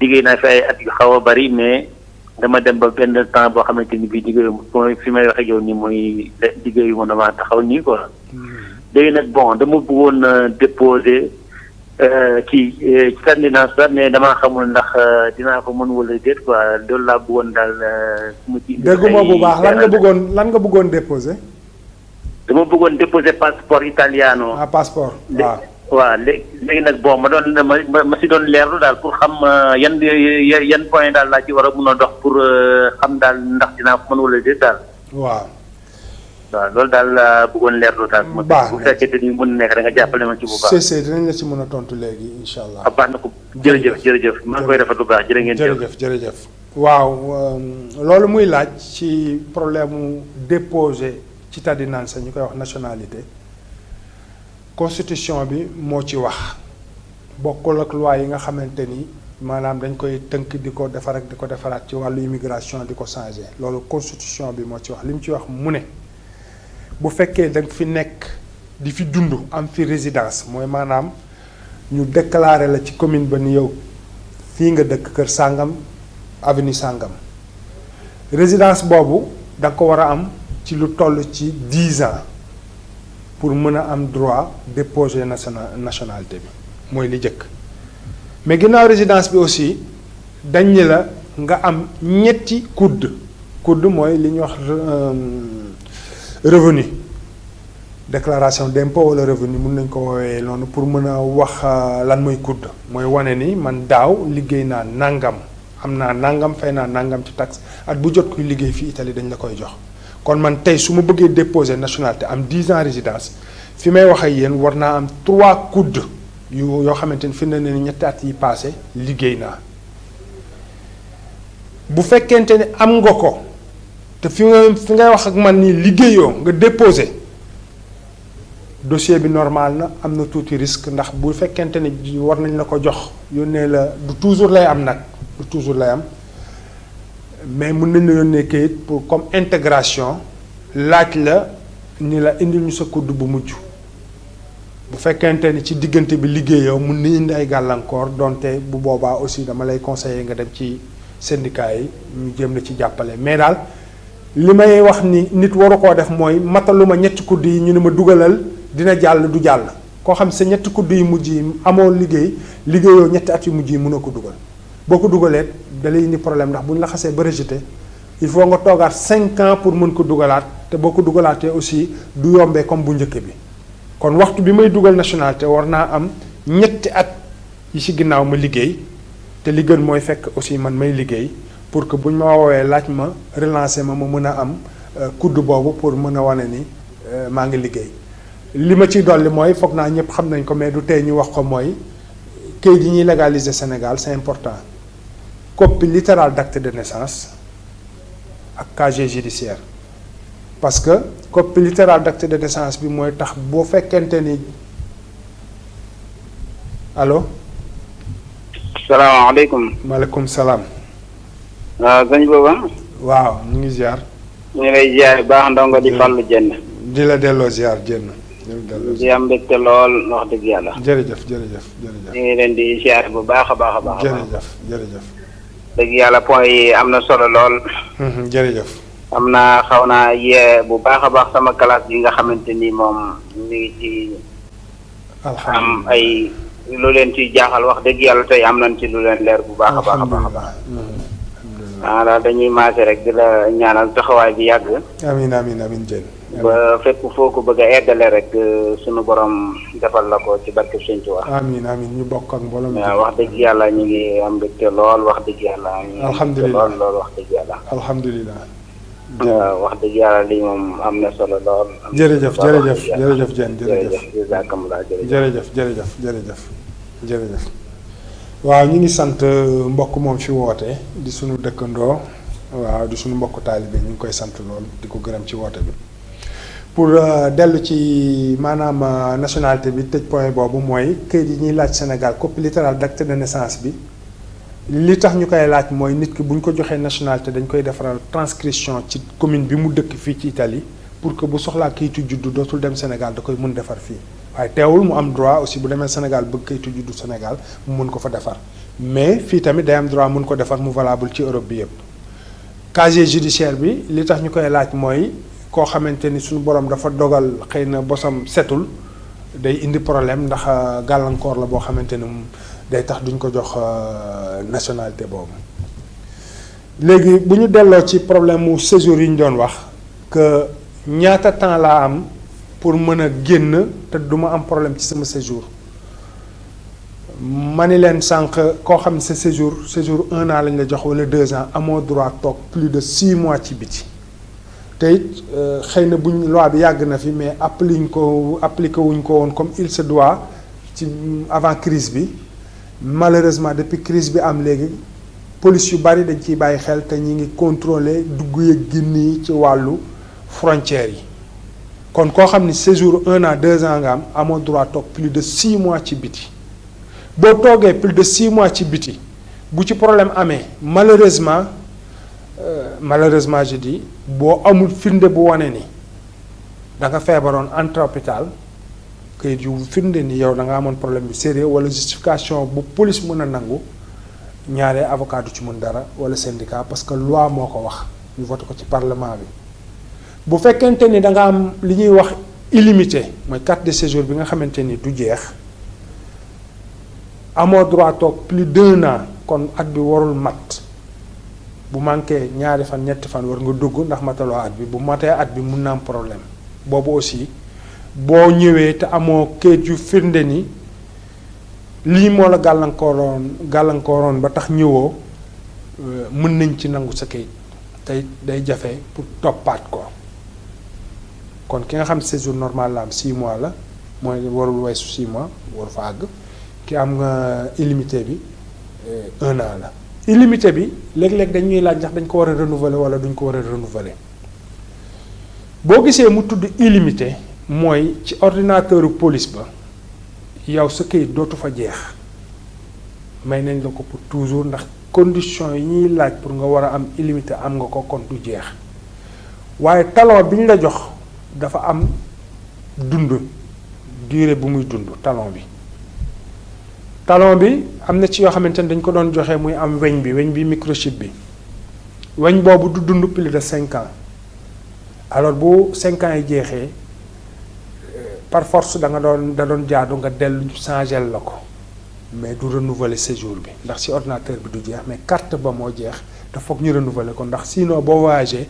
liggéey naa fi ay at yu xaw a bari mais dama dem ba benn temps boo xamante ni bii liggéeyu fi may wax ak yow nii mooy liggéeyu ma dama taxaw nii quoi. léegi nag bon dama bëggoon déposer. ci candidat sax mais damaa xamul ndax dinaa ko mën wala déet quoi loolu laa bëggoon daal su ma ci. dégguma bu baax lan nga bëggoon déposer. dama bëggoon déposer passeport italiano. passeport waaw. waaw léegi nag bon ma doon ma si doon leerlu daal pour xam yan point daal laa ci war a mun a dox pour xam daal ndax dinaa ko mën wala déet daal. waaw. waaw loolu daal laa bëggoon leerlu daal. baax bu fekkee ni mën nekk da nga jàppale ma ci bu baax. c'est dinañ la ci mën a tontu léegi incha allah. baax na ko jërëjëf maa ngi koy rafetlu bu baax jërë ngeen jëf. jërëjëf waaw loolu muy laaj ci problème mu déposé cittadinanza ñu koy wax nationalité constitution bi moo ci wax bokkul ak loi yi nga xamante ni maanaam dañ koy tënk di ko defar ak di ko defaraat ci wàllu immigration di ko changé loolu constitution bi moo ci wax li mu ci wax mu ne. bu fekkee da nga fi nekk di fi dund am fi résidence mooy maanaam ñu déclaré la ci commune ba ni yow fii nga dëkk kër sàngam avenue sàngam résidence boobu da nga ko war a am ci lu toll ci 10 ans pour mën a am droit déposer nationalité bi mooy li jëkk mais ginnaaw résidence bi aussi dañ ni la nga am ñetti COUD mooy li ñuy wax revenu déclaration d'impôt wala revenu mun nañ ko woowee noonu pour mën a wax lan mooy COUD mooy wane ni man daaw liggéey naa nangam am naa nangam fay naa nangam ci taxe at bu jot kuy liggéey fii Italie dañ la koy jox kon man tey su ma bëggee déposer nationalité am 10 ans résidence fi may wax ak yéen war naa am 3 COUD yoo xamante ni fi ne ni ñetti at yi passé liggéey naa bu fekkente ni am nga ko te fi ngay wax ak man nii liggéeyoo nga déposé dossier bi normal na am na tuuti risque ndax bu fekkente ni war nañ la ko jox yónnee la du toujours lay am nag du toujours lay am mais mën nañ la yónnee kayit pour comme intégration laaj la ni la indil ñu sa kudd bu mujj bu fekkente ni ci diggante bi liggéeyoo mun na indi ay gàllankoor donte bu boobaa aussi dama lay conseiller nga dem ci syndicat yi ñu jëm la ci jàppale mais daal li may wax ni nit waru koo def mooy mataluma ñetti kudd yi ñu ne ma dugalal dina jàll du jàll koo xam sa ñetti kudd yu mujj yi amoo liggéeyoo ñetti at yu mujj yi mënoo ko dugal boo ko dugalee da lay indi problème ndax bu ñu la xasee ba rejeté il faut nga toogaat 5 ans pour mën ko dugalaat te boo ko dugalaatee aussi du yombee comme bu njëkk bi kon waxtu bi may dugal nationalité war naa am ñetti at yi ci ginnaaw ma liggéey te li gën mooy fekk aussi man may liggéey pour que bu ñu ma woowee laaj ma relancer ma mën a am kudd boobu pour mën a wane ni maa ngi liggéey li ma ciy dolli mooy foog naa ñëpp xam nañ ko mais du tey ñu wax ko mooy kayit yi ñuy légaliser Sénégal c'est important copie littérale d'acte de naissance ak casier judiciaire parce que copie littérale d'acte de naissance bi mooy tax boo fekkente ni allo. salaamaaleykum. maaleykum salaam. waaw sëñ booba. waaw ñu ngi ziar. ñu ngi lay ziar baax ndongo di Fallou Dieng. di la delloo ziar Dieng. di am mbégte lool wax dëgg yàlla. jërëjëf. ñu ngi leen di ziar bu baax a baax a baax. jërëjëf. dëgg yàlla point yi am na solo lool. jërëjëf. am naa xaw naa yee bu baax a baax sama classe bi nga xamante ni moom ñu ngi ci. am ay lu leen ciy jaaxal wax dëgg yàlla tey am nañ ci lu leen leer bu baax a baax a baax. daal dañuy maase rek di la ñaanal taxawaay bi yàgg. amiin Dieng. ba fépp foo ko bëgg a eggale rek sunu borom defal la ko ci barke Sëñ Tuubaa. amiin ñu bokk ak mbooloo mi. waaw wax dëgg yàlla ñu ngi am mbégte lool wax dëgg yàlla. alhamdulilah lool wax dëgg yàlla. alhamdulilah. waaw wax dëgg yàlla lii moom am na solo lool. jërëjëf Dieng jërëjëf. waaw ñu ngi sant mbokk moom fi woote di sunu dëkkandoo waaw di sunu mbokku taalibe ñu ngi koy sant lool di ko gërëm ci woote bi pour dellu ci maanaam nationalité bi tëj point boobu mooy këyit yi ñuy laaj Sénégal copie littérale d'acte de naissance bi li tax ñu koy laaj mooy nit ki bu ñu ko joxee nationalité dañ koy defaral transcription ci commune bi mu dëkk fii ci Italie pour que bu soxlaa kayitu juddu dootul dem Sénégal da koy mën defar fii waaye teewul mu am droit aussi bu demee Sénégal bëgg kayitu juddu Sénégal mu mën ko fa defar mais fii tamit day am droit mën ko defar mu valable ci Europe bi yëpp. casier judiciaire bi li tax ñu koy laaj mooy koo xamante ni suñu borom dafa dogal xëy na bosam setul day indi problème ndax gàllankoor la boo xamante ni day tax duñ ko jox nationalité boobu. léegi bu ñu delloo ci problème mu séjour yi ñu doon wax que ñaata temps laa am pour mën a génn te du ma am problème ci sama séjour ma ni leen sànq koo xam ne sa séjour 1 an lañ la jox wala 2 ans amoo droit toog plus de 6 mois ci biti te it xëy na buñ loi bi yàgg na fi mais appliqué wuñ ko woon comme il se doit ci avant crise bi malheureusement depuis crise bi am léegi police yu bari dañ ciy bàyyi xel te ñi ngi contrôler dugg yeeg génn yi ci wàllu frontières yi kon koo xam ni séjour 1 an 2 ans nga am amoo droit toog plus de 6 mois ci biti boo toogee plus de 6 mois ci biti bu ci problème amee malheureusement je dis boo amul firnde bu wane ni da nga feebaroon entre hôpital kayit yu firnde ni yow da nga amoon problème bu sérieux wala justification bu police mën a nangu ñaaree avocat du ci mën dara wala syndicat parce que loi moo ko wax ñu voté ko ci parlement bi bu fekkente ni da nga am li ñuy wax illimité mooy carte de séjour bi nga xamante ni du jeex amoo droit toog plus d'1 an kon at bi warul mat bu manqué ñaari fan ñetti fan war nga dugg ndax mataloo at bi bu matee at bi mun na am problème boobu aussi boo ñëwee te amoo kayit yu firnde ni lii moo la gàllankooroon ba tax ñëwoo mën nañ ci nangu sa kayit tey day jafe pour toppaat ko kon ki nga xam séjour normal la am 6 mois la mooy warul weesu 6 mois waru fa àgg ki am nga illimité bi 1 an la illimité bi léeg-léeg dañuy laaj ndax dañ ko war a renouveler wala duñ ko war a renouveler boo gisee mu tudd illimité mooy ci ordinateur police ba yow sa këyit dootu fa jeex may nañ la ko pour toujours ndax condition yi ñuy laaj pour nga war a am illimité am nga ko kon du jeex waaye talon bi ñu la jox dafa am dund durée bu muy dund talon bi am na ci yoo xamante ne dañ ko doon joxe muy am weñ bi microchip bi weñ boobu du dund plus de 5 ans alors bu 5 ans yi jeexee par force da doon jaadu nga dellu changer la ko mais du renouveler séjour bi ndax ci ordinateur bi du jeex mais carte ba moo jeex te foog ñu renouveler ko ndax sinon boo voyagé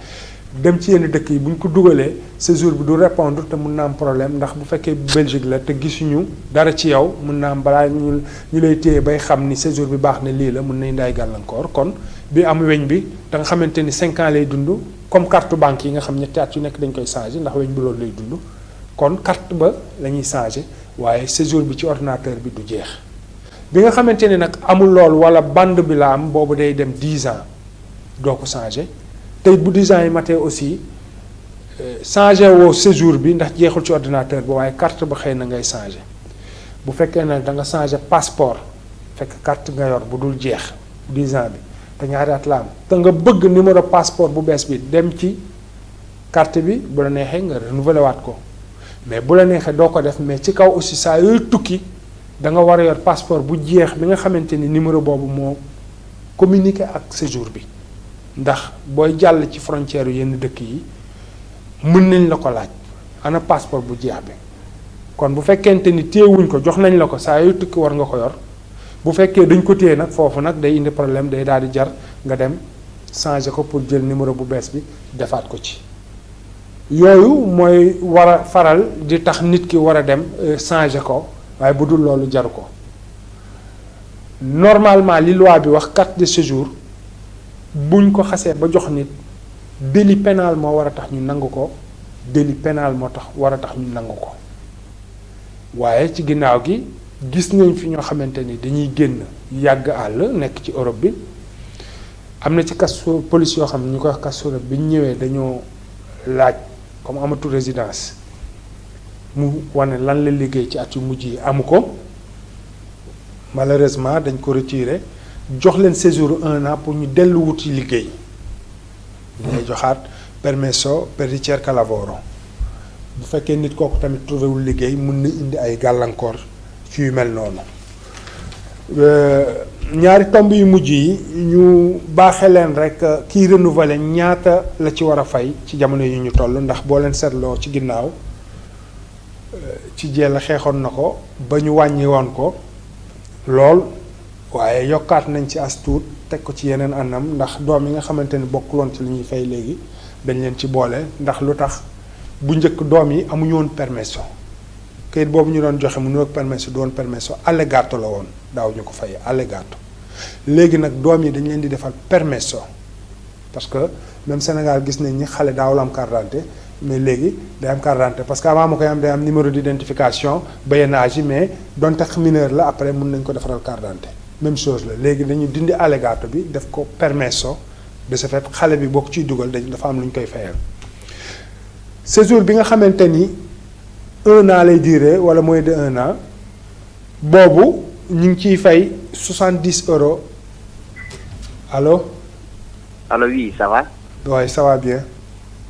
dem ci yenn dëkk yi bu ñu ko dugalee séjour bi du répondre te mun na am problème ndax bu fekkee Belgique la te gisuñu dara ci yow mun na am balaa ñu lay téye bay xam ni séjour bi baax na lii la mun nañ daay gàllankoor kon bi am weñ bi da nga xamante ni 5 ans lay dund comme carte banque yi nga xam ñetti at yu nekk dañ koy changer ndax weñ bi loolu lay dund kon carte ba la ñuy changer waaye séjour bi ci ordinateur bi du jeex bi nga xamante ni nag amul loolu wala bande bi la am boobu day dem 10 ans doo ko changer tey bu 10 ans yi matee aussi changer woo séjour bi ndax jeexul ci ordinateur bi waaye carte ba xëy na ngay changer bu fekkee nag da nga changer passeport fekk carte nga yor bu dul jeex 10 ans bi te ñaari at la am te nga bëgg numéro passeport bu bees bi dem ci carte bi bu la neexee nga renouveler waat ko mais bu la neexee doo ko def mais ci kaw aussi saa yooyu tukki da nga war a yor passeport bu jeex bi nga xamante ni numéro boobu moo communiqué ak séjour bi ndax booy jàll ci frontière yenn dëkk yi mën nañ la ko laaj ana passeport bu jeex bi kon bu fekkente ni téewuñ ko jox nañ la ko saa yooyu tukki war nga ko yor bu fekkee dañ ko téye nag foofu nag day indi problème day daal di jar nga dem changer ko pour jël numéro bu bees bi defaat ko ci yooyu mooy war a faral di tax nit ki war a dem changer ko waaye bu dul loolu jaru ko normalement li loi bi wax carte de séjour buñ ko xasee ba jox nit délit pénal moo war a tax ñu nangu ko délit pénal moo tax war a tax ñu nangu ko waaye ci ginnaaw gi gis nañ fi ñoo xamante ni dañuy génn yàgg àll nekk ci Europe bi am na ci kasu police yoo xam ne ñu koy wax kasu Europe bi ñu ñëwee dañoo laaj comme amatul résidence mu wane lan la liggéey ci at yu mujj yi amu ko malheureusement dañ ko retiré jox leen séjour 1 an pour ñu dellu wuti liggéey ngay joxaat permesso per ricerca lavoro bu fekkee nit kooku tamit trouvé wul liggéey mun na indi ay gàllankoor ci yu mel noonu ñaari tomb yu mujj yi ñu baaxee leen rek kii renouveler ñaata la ci war a fay ci jamono yi ñu toll ndax boo leen seetloo ci ginnaaw ci jeel xeexoon na ko ba ñu wàññi woon ko lool waaye yokkaat nañ ci as tuut teg ko ci yeneen anam ndax doom yi nga xamante ni bokkuloon ci li ñuy fay léegi dañ leen ci boole ndax lu tax bu njëkk doom yi amuñu woon permesso kayit boobu ñu doon joxe mu nuroog permesso du woon permesso allegato la woon daaw ñu ko fay allegato léegi nag doom yi dañ leen di defal permesso parce que même Sénégal gis nañ ni xale daawul am carte d'identité mais léegi day am carte d'identité parce que avant ma koy am day am numéro d'identification ba yenn âge yi mais donte mineur la après mun nañ ko defaral carte d'identité même chose la léegi dañu dindi allegato bi def ko permesso de ce fait xale bi boo ko ciy dugal dafa am lu ñu koy fayal séjour bi nga xamante ni 1 an lay durer wala moins de 1 an boobu ñu ngi ciy fay 70 €. Allô? Allô, oui, ça va? Oui, ça va bien.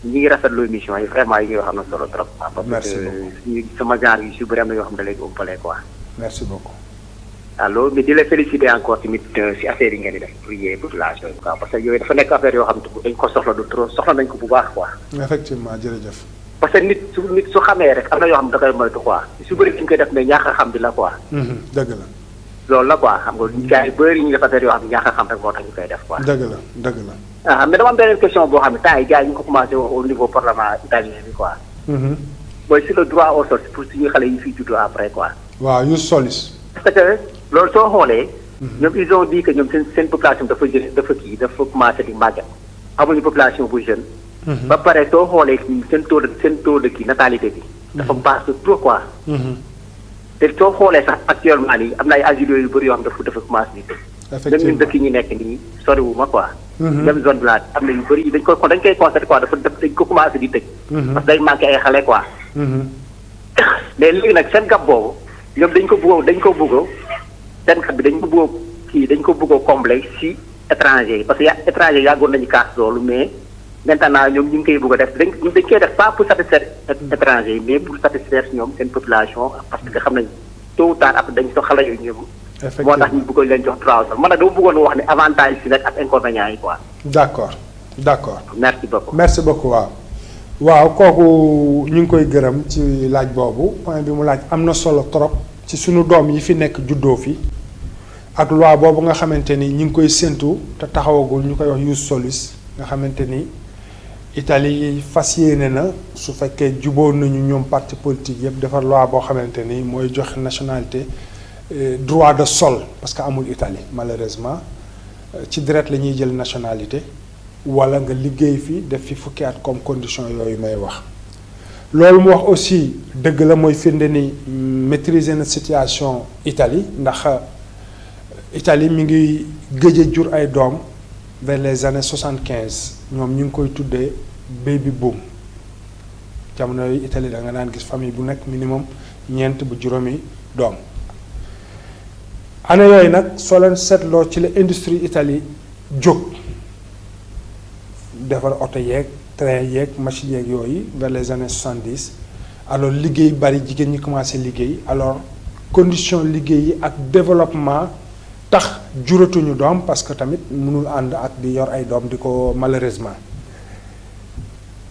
ñu ngi rafetlu émission yi vraiment yi nga wax am na solo trop. Merci beaucoup parce que sama genre yu si bëri am na yoo xam ne da lay ëppale quoi. Merci beaucoup. allo mais di la féliciter encore tamit si affaire yi ngeen di def pour yee population yi quoi parce que yooyu dafa nekk affaire yoo xam ne dañ ko soxla du trop soxla nañ ko bu baax quoi. Effectivement jërëjëf. parce que nit su xamee rek am na yoo xam ne da koy moytu quoi su bëri dañ koy def mais ñàkk a xam bi la quoi. dëgg la. loolu la quoi xam nga gars yi bëri ñu def affaire yoo xam ne ñàkk a xam rek moo tax ñu koy def quoi. dëgg la dëgg la. ah mais dama am beneen question boo xam ne temps yi gars yi ñu ko commencé wax au niveau parlement italien bi quoi. mooy sur le droit au sol pour suñu xale yi fiy juddoo après quoi. waaw yu solis. parce que loolu soo xoolee. ñoom ils ont dit que ñoom seen population dafa dafa commencé di màgget. amuñu population bu jeune. ba pare soo xoolee seen taux de kii natalité bi. dafa baax trop quoi. te soo xoolee sax actuellement nii am na ay asilos yu bëri yoo xam dafa commencé di tëj. effectivement même ñun dëkk yi ñu nekk nii soriwuma quoi. même zone bi laa am na yu bëri dañ koy constaté quoi dañ ko commencé di tëj. parce que day manqué ay xale quoi. mais léegi nag seen gab boobu ñoom dañ ko bëgg seen gab bi dañ ko bëgg combler si étranger yi parce que étranger yàggoon nañu kaas loolu mais maintenant ñoom ñu ngi koy bëgg a def dañ koy def pas pour satisfaire étranger yi mais pour satisfaire ñoom seen population parce que xam nañ tôt ou tard après dañ so xale yooyu ñoom moo tax ñu bëggoon leen jox 3 ans man nag dama bëggoon wax ne avantage si nag ak inconvénients yi quoi. d'accord. merci beaucoup waaw kooku ñu ngi koy gërëm ci laaj boobu point bi mu laaj am na solo trop ci sunu doom yi fi nekk juddoo fi ak loi boobu nga xamante ni ñu ngi koy séntu te taxawagul ñu koy wax ius solis nga xamante ni Italie fas yéene na su fekkee juboo nañu ñoom parti politique yëpp defar loi boo xamante ni mooy joxe nationalité droit de sol parce que amul Italie malheureusement ci direct la ñuy jël nationalité wala nga liggéey fi def fi fukki at comme condition yooyu may wax loolu mu wax aussi dëgg la mooy firnde ni maîtriser na situation Italie ndax Italie mi ngi gëj a jur ay doom vers les années 75 ñoom ñu ngi koy tuddee baby boom jamono yooyu Italie da nga daan gis famille bu nekk minimum ñeent bu juróomi doom année yooyu nag soo leen seetloo ci la industrie Italie jóg defar oto yeeg train yeeg machine yeeg yooyu vers les années 70 alors liggéey bari jigéen ñi commencé liggéey alors condition liggéey yi ak développement tax juratuñu doom parce que tamit mënul ànd ak di yor ay doom di ko malheureusement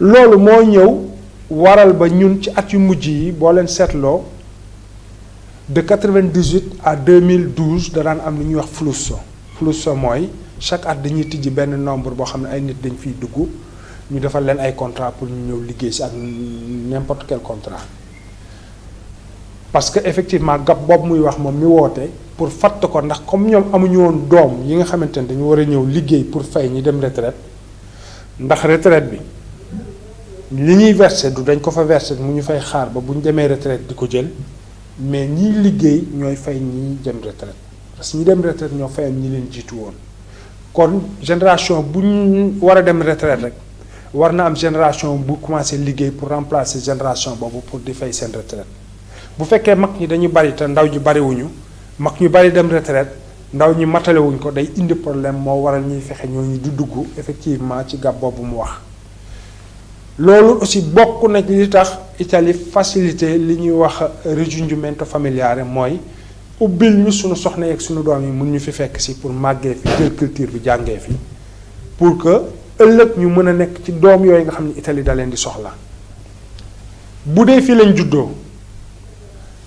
loolu moo ñëw waral ba ñun ci at yu mujj yi boo leen seetloo de 98 à 2012 da daan am lu ñuy wax flusso mooy chaque at dañuy tijji benn nombre boo xam ne ay nit dañ fiy dugg ñu defal leen ay contrat pour ñu ñëw liggéey si ak n'importe quel contrat parce que effectivement gab boobu muy wax moom mi woote pour fatt ko ndax comme ñoom amuñu woon doom yi nga xamante ne dañu war a ñëw liggéey pour fay ñi dem retraite ndax retraite bi li ñuy verser du dañ ko fa verser mu ñu fay xaar ba bu ñu demee retraite di ko jël mais ñiy liggéey ñooy fay ñi dem retraite parce que ñi dem retraite ñoo fayal ñi leen jiitu woon kon génération bu ñu war a dem retraite rek war na am génération bu commencé liggéey pour remplacer génération boobu pour di fay seen retraite bu fekkee mag ñi dañu bari te ndaw ñi bariwuñu mag ñu bari dem retraite ndaw ñi matalewuñ ko day indi problème moo waral ñuy fexe ñooñu di dugg effectivement ci gab boobu mu wax loolu aussi bokk na li tax Italie facilité li ñuy wax ricongiumento familiare mooy ubbil ñu suñu soxna yeeg suñu doom yi mun ñu fi fekk si pour màggee fi jël culture bi jàngee fi pour que ëllëg ñu mën a nekk ci doom yooyu nga xam ne Italie da leen di soxla bu dee fii lañ juddoo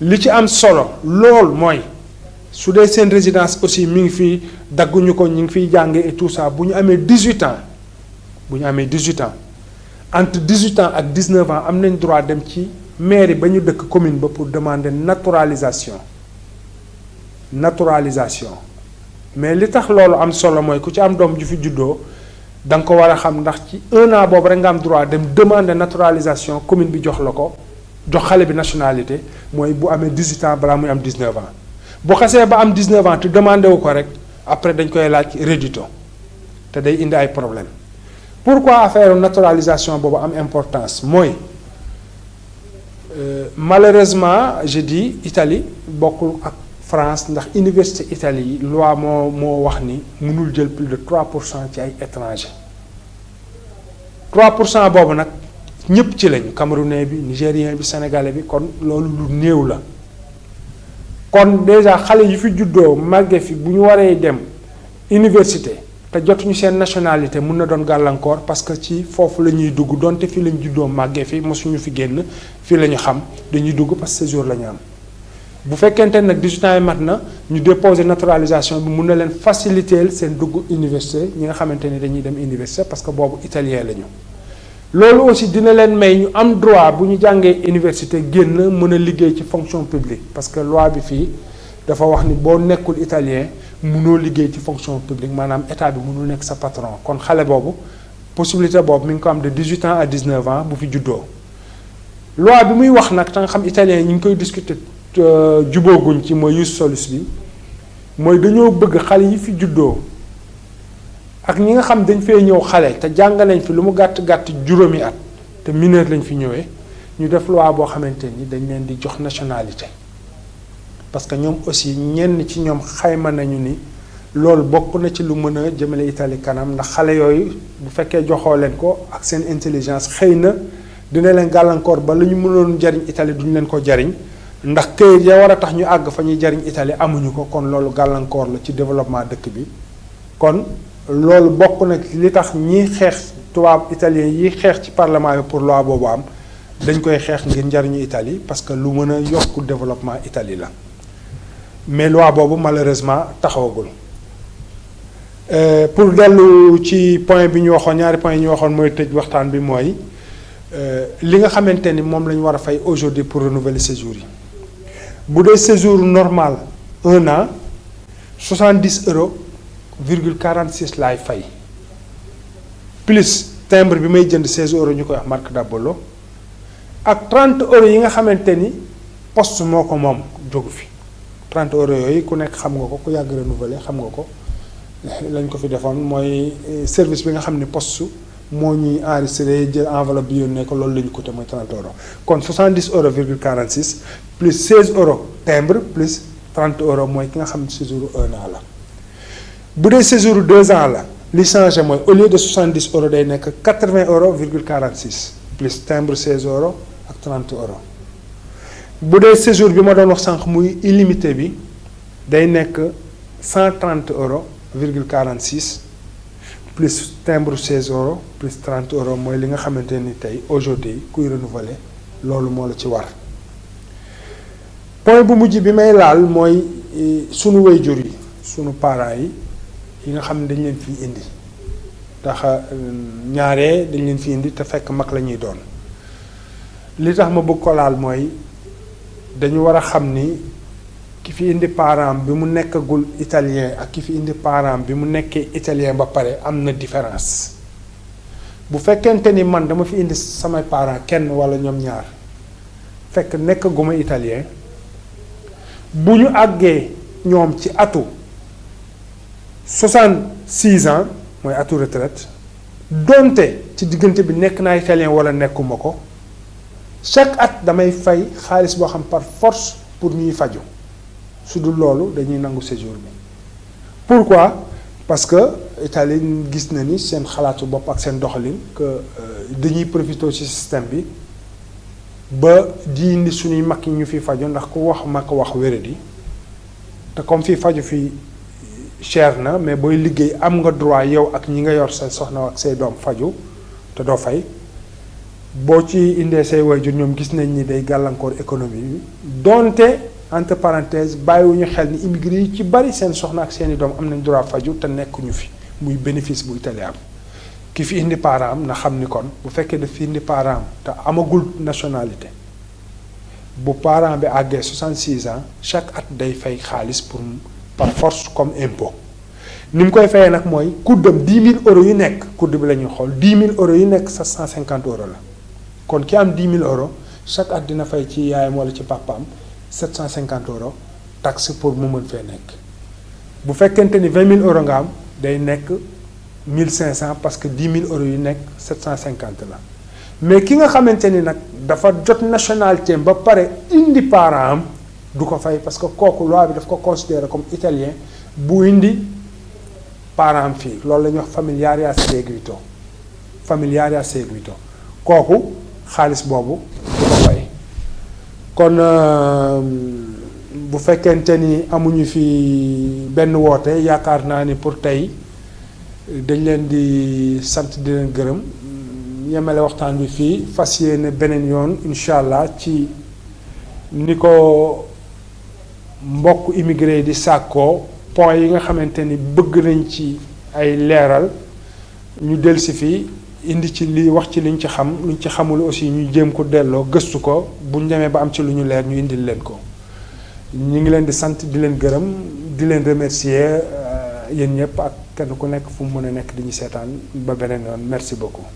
li ci am solo lool mooy su dee seen résidence aussi mi ngi fii dagguñu ko ñu ngi fiy jàngee et tout ça bu ñu amee 18 ans entre 18 ans ak 19 ans am nañ droit dem ci mairie ba ñu dëkk commune ba pour demander naturalisation mais li tax loolu am solo mooy ku ci am doom ju fi juddoo da nga ko war a xam ndax ci 1 an boobu rek nga am droit dem demander naturalisation commune bi jox la ko jox xale bi nationalité mooy bu amee 18 ans balaa muy am 19 ans bu xasee ba am 19 ans te demandé wu ko rek après dañ koy laaj reddito te day indi ay problème pourquoi affaire naturalisation boobu am importance mooy malheureusement je dis Italie bokkul ak France ndax université Italie yi loi moo wax ni mënul jël plus de 3% ci ay étrangers 3% boobu nag ñëpp ci lañu camerounais bi nigérien bi sénégalais bi kon loolu lu néew la kon déjà xale yu fi juddoo màgge fi bu ñu waree dem université te jotuñu seen nationalité mun na doon gàllankoor parce que ci foofu la ñuy dugg donte fii lañ juddoo màggee fi mosuñu fi génn fii la ñu xam dañuy dugg parce que séjour la ñu am bu fekkente nag 18 ans yi mat na ñu déposer naturalisation bi mun na leen faciliter seen dugg université ñi nga xamante ni dañuy dem université parce que boobu italien la ñu loolu aussi dina leen may ñu am droit bu ñu jàngee université génn mën a liggéey ci fonction publique parce que loi bi fii dafa wax ni boo nekkul italien mënoo liggéey ci fonction publique maanaam état bi mënul nekk sa patron kon xale boobu possibilité boobu mi ngi ko am de 18 ans à 19 ans bu fi juddoo loi bi muy wax nag te nga xam italien ñu ngi koy discuter jubooguñ ci mooy ius solis bi mooy dañoo bëgg xale yi fi juddoo ak ñi nga xam dañ fee ñëw xale te jàng nañ fi lu mu gàtt juróomi at te mineur lañ fi ñëwee ñu def loi boo xamante ni dañ leen di jox nationalité parce que ñoom aussi ñenn ci ñoom xayma nañu ni loolu bokk na ci lu mën a jëmale Italie kanam ndax xale yooyu bu fekkee joxoo leen ko ak seen intelligence xëy na dina leen gàllankoor ba lu ñu mënoon jariñ Italie duñu leen ko jariñ ndax këyit ya war a tax ñu àgg fa ñuy jariñ Italie amuñu ko kon loolu gàllankoor la ci développement dëkk bi kon loolu bokk na li tax ñiy xeex tubaab italien yi xeex ci parlement bi pour loi boobu am dañ koy xeex ngir njariñu Italie parce que lu mën a yokk développement Italie la mais loi boobu malheureusement taxawagul pour dellu ci point bi ñu waxoon ñaari point yi ñu waxoon mooy tëj waxtaan bi mooy li nga xamante ni moom la ñu war a fay aujourd'hui pour renouveler séjour yi bu dee séjour normal 1 an 70,46 laay fay plus timbre bi may jënd 16 euros ñu koy wax marque d'Apollo ak 30 euros yi nga xamante ni poste moo ko moom jógu fi 30 euros yooyu ku nekk xam nga ko ku yàgg renouveler xam nga ko lañ ko fi defoon mooy service bi nga xam ne poste moo ñuy enregistré jël enveloppe bi yónnee ko loolu la ñu coûté mooy 30 euros kon 70,46 plus 16 euros timbre plus 30 euros mooy ki nga xam ne séjour 1 an la bu dee séjour 2 ans la li changé mooy au lieu de 70 euros day nekk 80,46 plus timbre 16 euros ak 30 euros bu dee séjour bi ma doon wax sànq muy illimité bi day nekk 130,46 plus timbre 16 euros plus 30 euros mooy li nga xamante ni tey aujourd'hui kuy renouveler loolu moo la ci war point bu mujj bi may laal mooy sunu waajur yi sunu parents yi nga xam ne dañ leen fi indi ndax ñaaree dañ leen fi indi te fekk mag la ñuy doon li tax ma bëgg ko laal mooy dañu war a xam ni ki fi indi parent bi mu nekkagul italien ak ki fi indi parent bi mu nekkee italien ba pare am na différence bu fekkente ni man dama fi indi samay parent kenn wala ñoom ñaar fekk nekkaguma italien bu ñu àggee ñoom ci atu 66 ans mooy atu retraite donte ci diggante bi nekk naa italien wala nekkuma ko chaque at damay fay xaalis boo xam par force pour ñuy faju su dul loolu dañuy nangu séjour bi pourquoi parce que Italie gis na ni seen xalaatu bopp ak seen doxalin que dañuy profité ci système bi ba di indi suñuy mag yi ñu fi faju ndax ku wax mag wax wéradi te comme fii faju fii cher na mais booy liggéey am nga droit yow ak ñi nga yor sa soxna ak say doom faju te doo fay boo ci indee say waajur ñoom gis nañ ni day gàllankoor économie bi donte entre parenthèses bàyyiwuñu xel ni immigré yi ci bari seen soxna ak seeni doom am nañ droit faju te nekkuñu fi muy bénéfice bu Italie am ki fi indi parent am na xam ni kon bu fekkee daf fi indi parent am te amagul nationalité bu parent bi àggee 66 ans chaque at day fay xaalis pour par force comme impôt ni mu koy fayee nag mooy kuddam 10 000 euros yu nekk kudd bi la ñuy xool 10 000 euros yu nekk 750 euros la kon ki am 10 000 euros chaque at dina fay ci yaayam wala ci papaam 750 euros taxe pour mu mën fee nekk bu fekkente ni 20 000 euros nga am day nekk 1500 parce que 10 000 euros yu nekk 750 la mais ki nga xamante ni nag dafa jot nationalité ba pare indi parent am du ko fay parce que kooku loi bi daf ko considérer comme italien bu indi parent am fii loolu la ñuy wax familiaria seguito familiaria seguito kooku xaalis boobu du ko fay kon bu fekkente ni amuñu fi benn woote yaakaar naa ni pour tey dañ leen di sant di leen gërëm yemale waxtaan bi fii fas yéene beneen yoon incha allah ci ni ko mbokk immigré di sàkkoo point yi nga xamante ni bëgg nañ ci ay leeral ñu dellusi fii indi ci li wax ci liñ ci xam luñ ci xamul aussi ñu jéem ko delloo gëstu ko buñ demee ba am ci lu ñu leer ñu indil leen ko ñu ngi leen di sant di leen gërëm di leen remercier yéen ñëpp ak kenn ku nekk fu mu mën a nekk di ñu seetaan ba beneen yoon merci beaucoup.